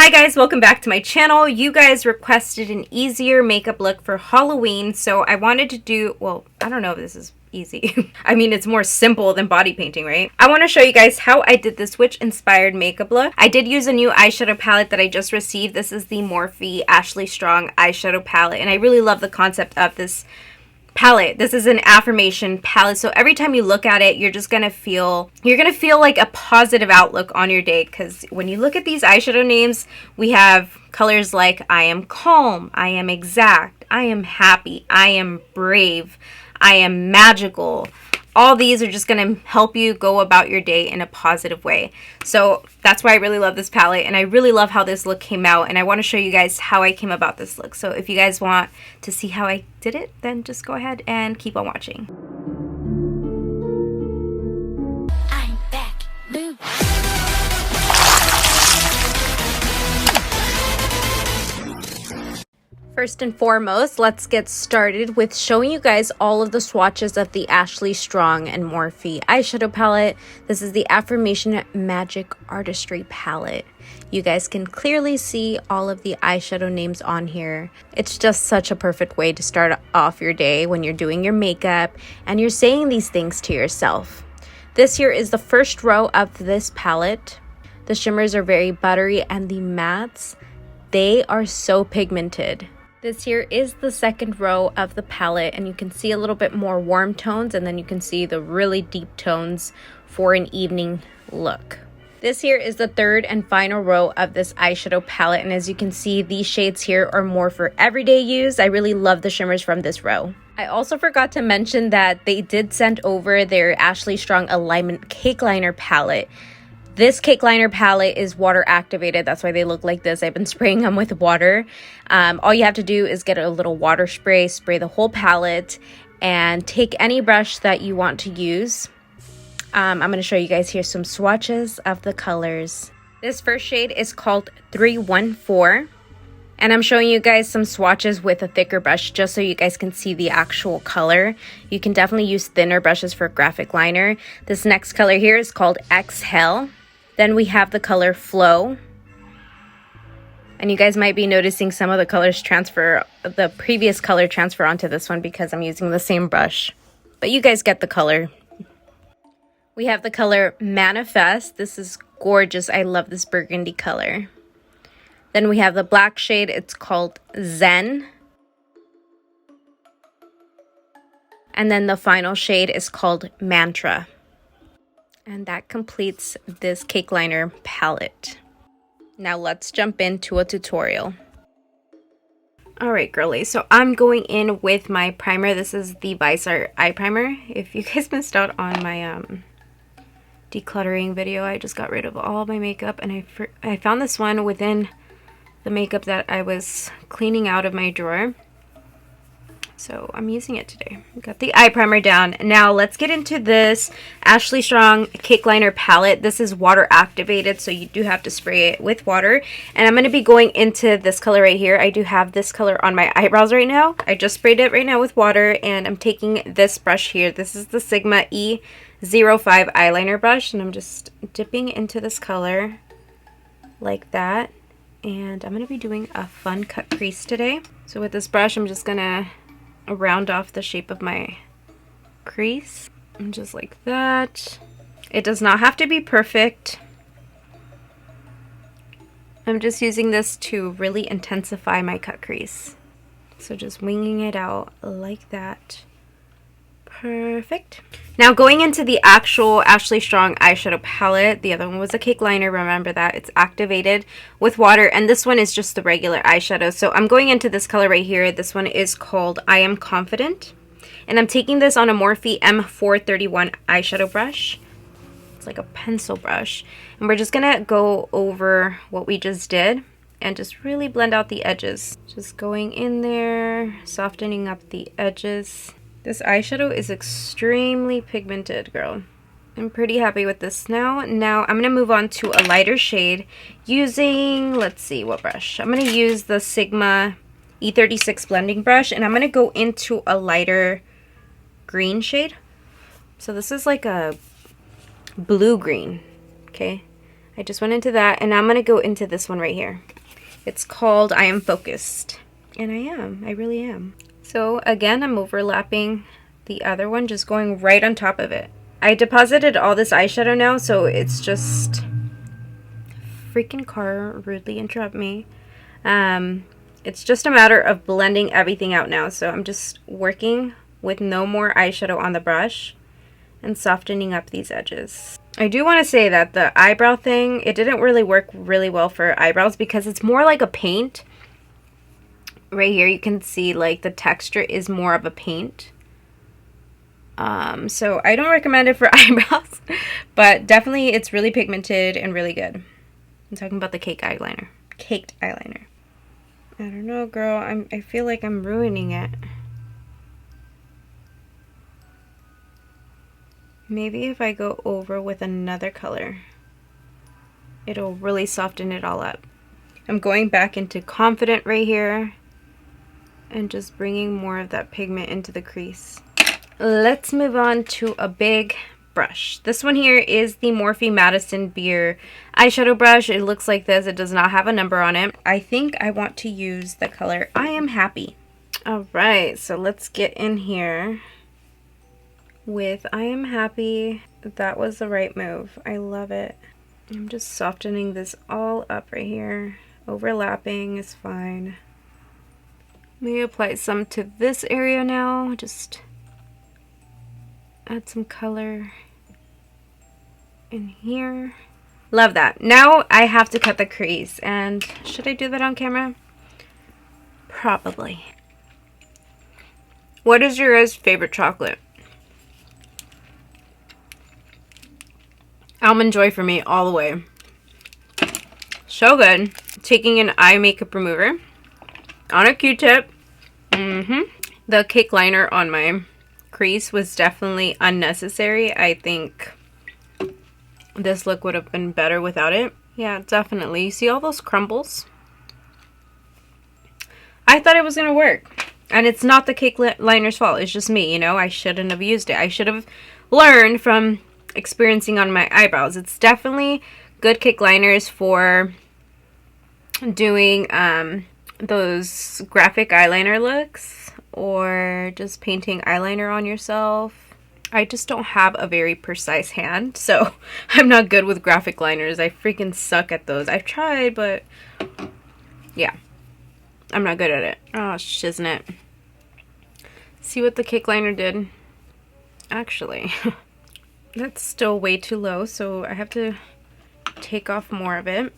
Hi guys, welcome back to my channel. You guys requested an easier makeup look for Halloween, so I wanted to do, well, I don't know if this is easy. I mean, it's more simple than body painting, right? I want to show you guys how I did this witch inspired makeup look. I did use a new eyeshadow palette that I just received. This is the Morphe Ashley Strong eyeshadow palette, and I really love the concept of this palette. This is an affirmation palette, so every time you look at it, you're gonna feel like a positive outlook on your day, because when you look at these eyeshadow names, we have colors like I am calm, I am exact, I am happy, I am brave, I am magical. All these are just going to help you go about your day in a positive way. So that's why I really love this palette, and I really love how this look came out, and I want to show you guys how I came about this look. So if you guys want to see how I did it, then just go ahead and keep on watching. I'm back. Boo. First and foremost, let's get started with showing you guys all of the swatches of the Ashley Strong and Morphe eyeshadow palette. This is the Affirmation Magic Artistry palette. You guys can clearly see all of the eyeshadow names on here. It's just such a perfect way to start off your day when you're doing your makeup and you're saying these things to yourself. This here is the first row of this palette. The shimmers are very buttery, and the mattes, they are so pigmented. This here is the second row of the palette, and you can see a little bit more warm tones, and then you can see the really deep tones for an evening look. This here is the third and final row of this eyeshadow palette, and as you can see, these shades here are more for everyday use. I really love the shimmers from this row. I also forgot to mention that they did send over their Ashley Strong Alignment Cake Liner palette. This cake liner palette is water activated. That's why they look like this. I've been spraying them with water. All you have to do is get a little water spray the whole palette, and take any brush that you want to use. I'm going to show you guys here some swatches of the colors. This first shade is called 314. And I'm showing you guys some swatches with a thicker brush just so you guys can see the actual color. You can definitely use thinner brushes for graphic liner. This next color here is called Exhale. Then we have the color Flow. And you guys might be noticing some of the colors transfer, the previous color transfer onto this one because I'm using the same brush. But you guys get the color. We have the color Manifest. This is gorgeous. I love this burgundy color. Then we have the black shade. It's called Zen. And then the final shade is called Mantra. And that completes this cake liner palette. Now let's jump into a tutorial. Alright girlies, so I'm going in with my primer. This is the Vice Eye Primer. If you guys missed out on my decluttering video, I just got rid of all my makeup, and I found this one within the makeup that I was cleaning out of my drawer. So I'm using it today. Got the eye primer down. Now let's get into this Ashley Strong Cake Liner palette. This is water activated, so you do have to spray it with water. And I'm going to be going into this color right here. I do have this color on my eyebrows right now. I just sprayed it right now with water, and I'm taking this brush here. This is the Sigma E05 eyeliner brush, and I'm just dipping into this color like that. And I'm going to be doing a fun cut crease today. So with this brush, I'm just going to round off the shape of my crease, and just like that. It does not have to be perfect. I'm just using this to really intensify my cut crease. So just winging it out like that. Perfect. Now going into the actual Ashley Strong eyeshadow palette. The other one was a cake liner, remember that. It's activated with water, and this one is just the regular eyeshadow. So I'm going into this color right here. This one is called I Am Confident, and I'm taking this on a Morphe M431 eyeshadow brush. It's like a pencil brush, and we're just gonna go over what we just did and just really blend out the edges. Just going in there, softening up the edges. This eyeshadow is extremely pigmented, girl. I'm pretty happy with this now. Now I'm going to move on to a lighter shade using, let's see what brush. I'm going to use the Sigma E36 blending brush, and I'm going to go into a lighter green shade. So this is like a blue green, okay? I just went into that, and now I'm going to go into this one right here. It's called I Am Focused. And I am. I really am. So again, I'm overlapping the other one, just going right on top of it. I deposited all this eyeshadow now, so it's just... Freaking car rudely interrupt me. It's just a matter of blending everything out now. So I'm just working with no more eyeshadow on the brush and softening up these edges. I do want to say that the eyebrow thing, it didn't really work really well for eyebrows because it's more like a paint. Right here you can see like the texture is more of a paint. So I don't recommend it for eyebrows, but definitely it's really pigmented and really good. I'm talking about the caked eyeliner. I don't know, girl. I feel like I'm ruining it. Maybe if I go over with another color, it'll really soften it all up. I'm going back into Confident right here and just bringing more of that pigment into the crease. Let's move on to a big brush. This one here is the Morphe Madison Beer eyeshadow brush. It looks like this. It does not have a number on it. I think I want to use the color I Am Happy. Alright, so let's get in here with I Am Happy. That was the right move. I love it. I'm just softening this all up right here. Overlapping is fine. Let me apply some to this area now. Just add some color in here. Love that. Now I have to cut the crease, and should I do that on camera? Probably. What is your guys' favorite chocolate? Almond Joy for me all the way. So good. Taking an eye makeup remover on a Q-tip. The cake liner on my crease was definitely unnecessary. I think this look would have been better without it. Yeah, definitely. You see all those crumbles? I thought it was going to work. And it's not the cake liner's fault. It's just me, you know? I shouldn't have used it. I should have learned from experiencing on my eyebrows. It's definitely good cake liners for doing those graphic eyeliner looks or just painting eyeliner on yourself. I just don't have a very precise hand, so I'm not good with graphic liners. I freaking suck at those. I've tried, but yeah, I'm not good at it. Oh, shiznit. See what the cake liner did? Actually, that's still way too low, so I have to take off more of it.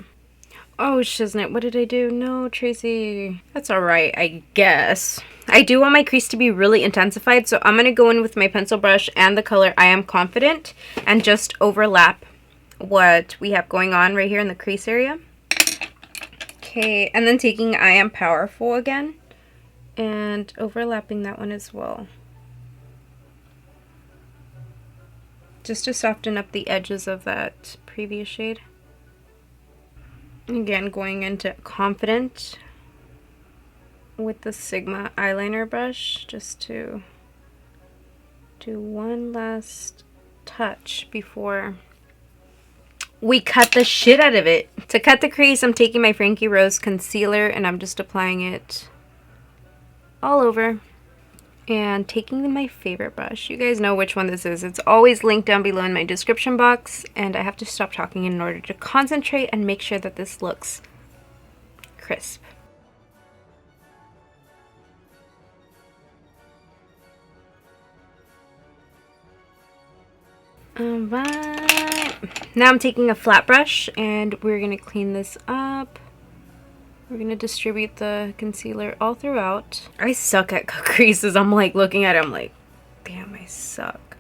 Oh, shiznit, what did I do? No, Tracy. That's alright, I guess. I do want my crease to be really intensified, so I'm going to go in with my pencil brush and the color I Am Confident and just overlap what we have going on right here in the crease area. Okay, and then taking I Am Powerful again and overlapping that one as well. Just to soften up the edges of that previous shade. Again, going into Confident with the Sigma eyeliner brush just to do one last touch before we cut the shit out of it. To cut the crease, I'm taking my Frankie Rose concealer and I'm just applying it all over. And taking my favorite brush. You guys know which one this is. It's always linked down below in my description box. And I have to stop talking in order to concentrate and make sure that this looks crisp. Alright. Now I'm taking a flat brush and we're going to clean this up. We're going to distribute the concealer all throughout. I suck at creases. I'm like looking at it, I'm like, damn, I suck.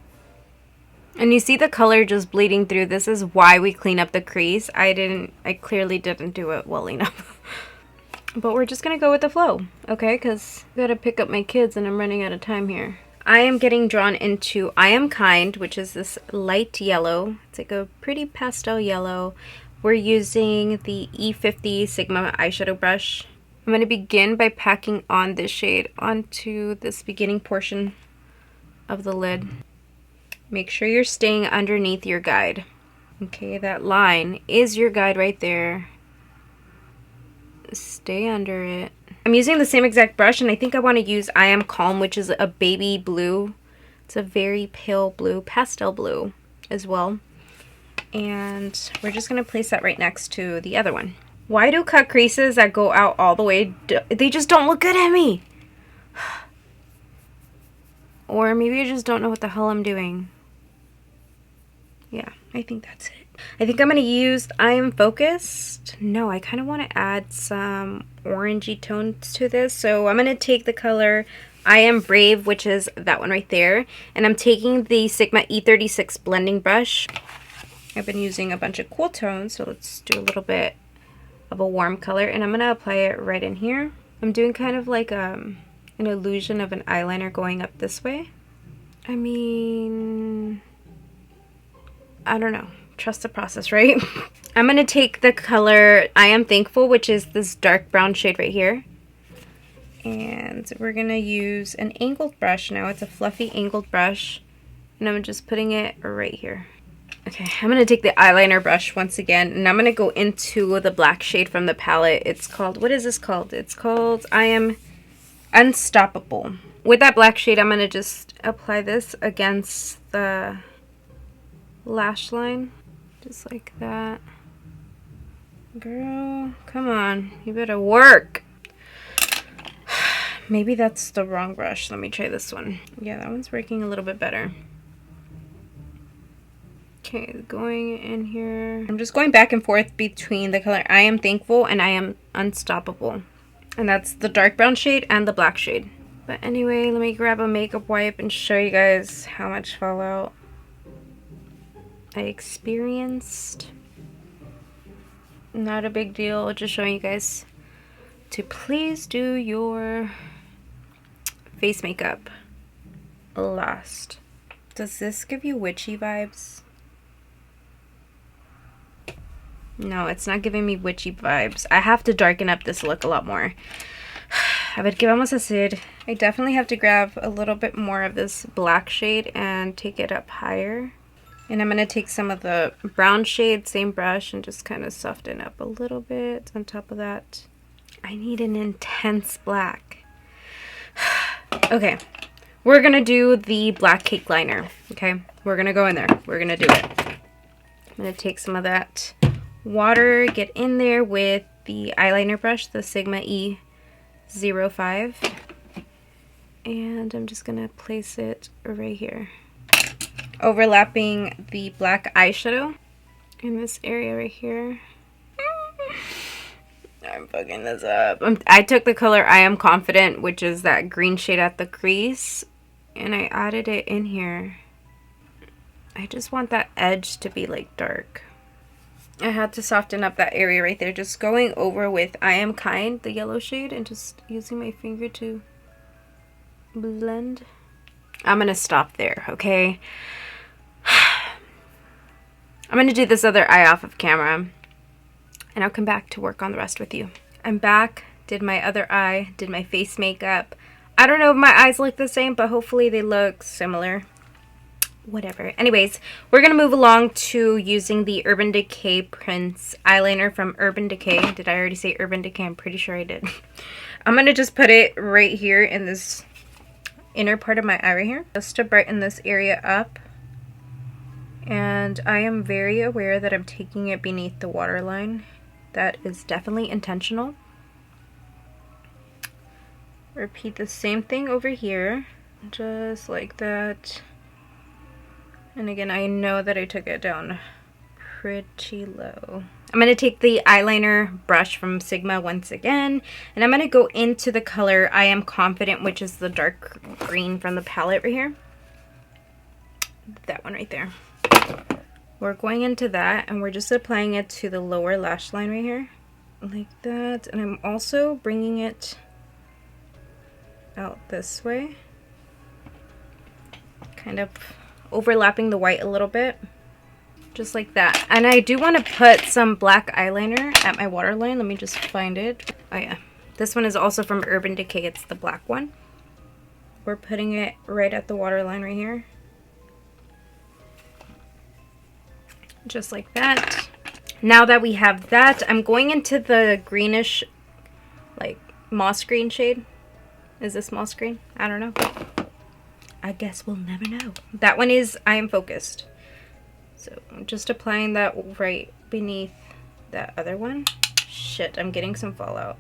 And you see the color just bleeding through. This is why we clean up the crease. I clearly didn't do it well enough. But we're just going to go with the flow, okay? Because I got to pick up my kids and I'm running out of time here. I am getting drawn into I Am Kind, which is this light yellow. It's like a pretty pastel yellow. We're using the E50 Sigma eyeshadow brush. I'm going to begin by packing on this shade onto this beginning portion of the lid. Make sure you're staying underneath your guide. Okay, that line is your guide right there. Stay under it. I'm using the same exact brush, and I think I want to use I Am Calm, which is a baby blue. It's a very pale blue, pastel blue as well. And we're just going to place that right next to the other one. Why do cut creases that go out all the way, they just don't look good at me? Or maybe I just don't know what the hell I'm doing. Yeah, I think that's it. I think I'm going to use I Am Focused. No, I kind of want to add some orangey tones to this. So I'm going to take the color I Am Brave, which is that one right there. And I'm taking the Sigma E36 blending brush. I've been using a bunch of cool tones, so let's do a little bit of a warm color. And I'm going to apply it right in here. I'm doing kind of like an illusion of an eyeliner going up this way. I mean, I don't know. Trust the process, right? I'm going to take the color I Am Thankful, which is this dark brown shade right here. And we're going to use an angled brush now. It's a fluffy angled brush. And I'm just putting it right here. Okay, I'm going to take the eyeliner brush once again. And I'm going to go into the black shade from the palette. It's called, what is this called? It's called I Am Unstoppable. With that black shade, I'm going to just apply this against the lash line. Just like that. Girl, come on. You better work. Maybe that's the wrong brush. Let me try this one. Yeah, that one's working a little bit better. Okay, going in here. I'm just going back and forth between the color I Am Thankful and I Am Unstoppable. And that's the dark brown shade and the black shade. But anyway, let me grab a makeup wipe and show you guys how much fallout I experienced. Not a big deal, just showing you guys to please do your face makeup last. Does this give you witchy vibes? No, it's not giving me witchy vibes. I have to darken up this look a lot more. A ver qué vamos a hacer. I definitely have to grab a little bit more of this black shade and take it up higher. And I'm going to take some of the brown shade, same brush, and just kind of soften up a little bit on top of that. I need an intense black. Okay, we're going to do the black cake liner, okay? We're going to go in there. We're going to do it. I'm going to take some of that water, get in there with the eyeliner brush, the Sigma E05. And I'm just going to place it right here, overlapping the black eyeshadow in this area right here. I'm fucking this up. I took the color I Am Confident, which is that green shade at the crease, and I added it in here. I just want that edge to be like dark. I had to soften up that area right there, just going over with I Am Kind, the yellow shade, and just using my finger to blend. I'm gonna stop there, okay? I'm going to do this other eye off of camera, and I'll come back to work on the rest with you. I'm back, did my other eye, did my face makeup. I don't know if my eyes look the same, but hopefully they look similar. Whatever. Anyways, we're going to move along to using the Urban Decay Prince eyeliner from Urban Decay. Did I already say Urban Decay? I'm pretty sure I did. I'm going to just put it right here in this inner part of my eye right here, just to brighten this area up. And I am very aware that I'm taking it beneath the waterline. That is definitely intentional. Repeat the same thing over here, just like that. And again, I know that I took it down pretty low. I'm going to take the eyeliner brush from Sigma once again, and I'm going to go into the color I Am Confident, which is the dark green from the palette right here. That one right there. We're going into that, and we're just applying it to the lower lash line right here, like that. And I'm also bringing it out this way, kind of overlapping the white a little bit, just like that. And I do want to put some black eyeliner at my waterline. Let me just find it. Oh yeah, this one is also from Urban Decay. It's the black one. We're putting it right at the waterline right here. just like that. Now that we have that, I'm going into the greenish, like moss green shade. Is this moss green? I don't know. I guess we'll never know. That one is I Am Focused. So I'm just applying that right beneath that other one. Shit, I'm getting some fallout.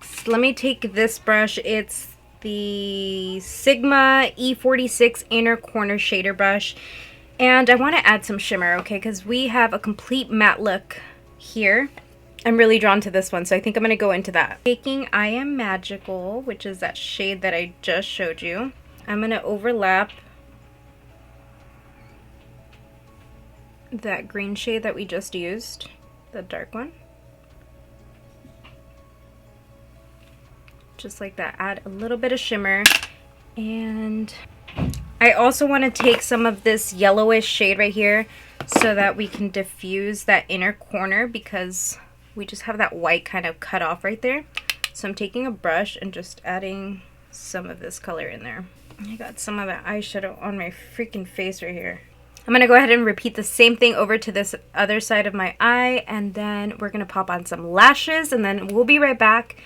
So let me take this brush. It's the Sigma E46 Inner Corner Shader Brush. And I want to add some shimmer, okay? Because we have a complete matte look here. I'm really drawn to this one, so I think I'm going to go into that. Taking I Am Magical, which is that shade that I just showed you. I'm going to overlap that green shade that we just used, the dark one. Just like that. Add a little bit of shimmer. And I also want to take some of this yellowish shade right here so that we can diffuse that inner corner, because we just have that white kind of cut off right there. So I'm taking a brush and just adding some of this color in there. I got some of that eyeshadow on my freaking face right here. I'm going to go ahead and repeat the same thing over to this other side of my eye, and then we're going to pop on some lashes, and then we'll be right back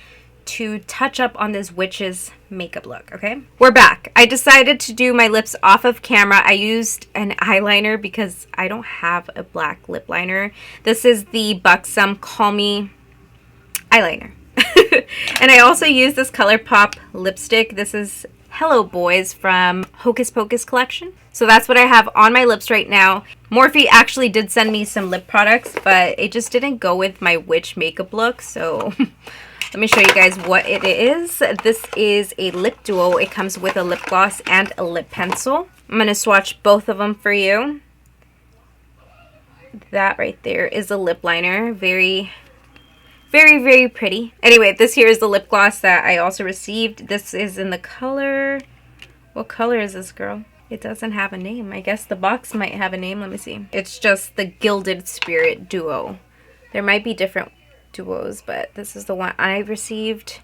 to touch up on this witch's makeup look, okay? We're back. I decided to do my lips off of camera. I used an eyeliner because I don't have a black lip liner. This is the BOXYCHARM Call Me eyeliner. And I also used this ColourPop lipstick. This is Hello Boys from Hocus Pocus collection. So that's what I have on my lips right now. Morphe actually did send me some lip products, but it just didn't go with my witch makeup look, so let me show you guys what it is. This is a lip duo. It comes with a lip gloss and a lip pencil. I'm going to swatch both of them for you. That right there is a lip liner. Very, very, very pretty. Anyway, this here is the lip gloss that I also received. This is in the color... What color is this, girl? It doesn't have a name. I guess the box might have a name. Let me see. It's just the Gilded Spirit Duo. There might be different duos, but this is the one I received,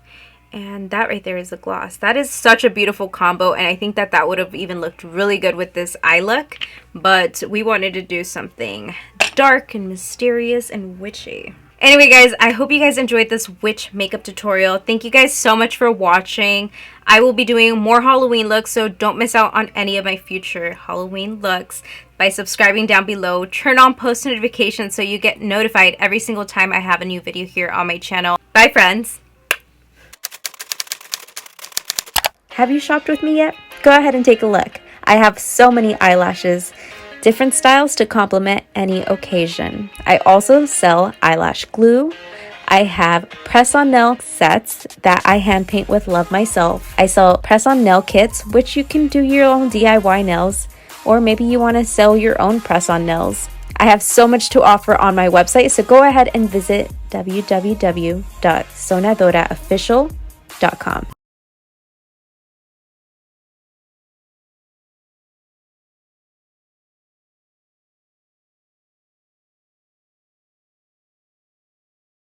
and that right there is the gloss. That is such a beautiful combo, and I think that that would have even looked really good with this eye look, but we wanted to do something dark and mysterious and witchy. Anyway, guys, I hope you guys enjoyed this witch makeup tutorial. Thank you guys so much for watching. I will be doing more Halloween looks, so don't miss out on any of my future Halloween looks by subscribing down below. Turn on post notifications so you get notified every single time I have a new video here on my channel. Bye, friends. Have you shopped with me yet? Go ahead and take a look. I have so many eyelashes, different styles to complement any occasion. I also sell eyelash glue. I have press-on nail sets that I hand paint with love myself. I sell press-on nail kits, which you can do your own DIY nails, or maybe you want to sell your own press-on nails. I have so much to offer on my website, so go ahead and visit www.soñadoraofficial.com.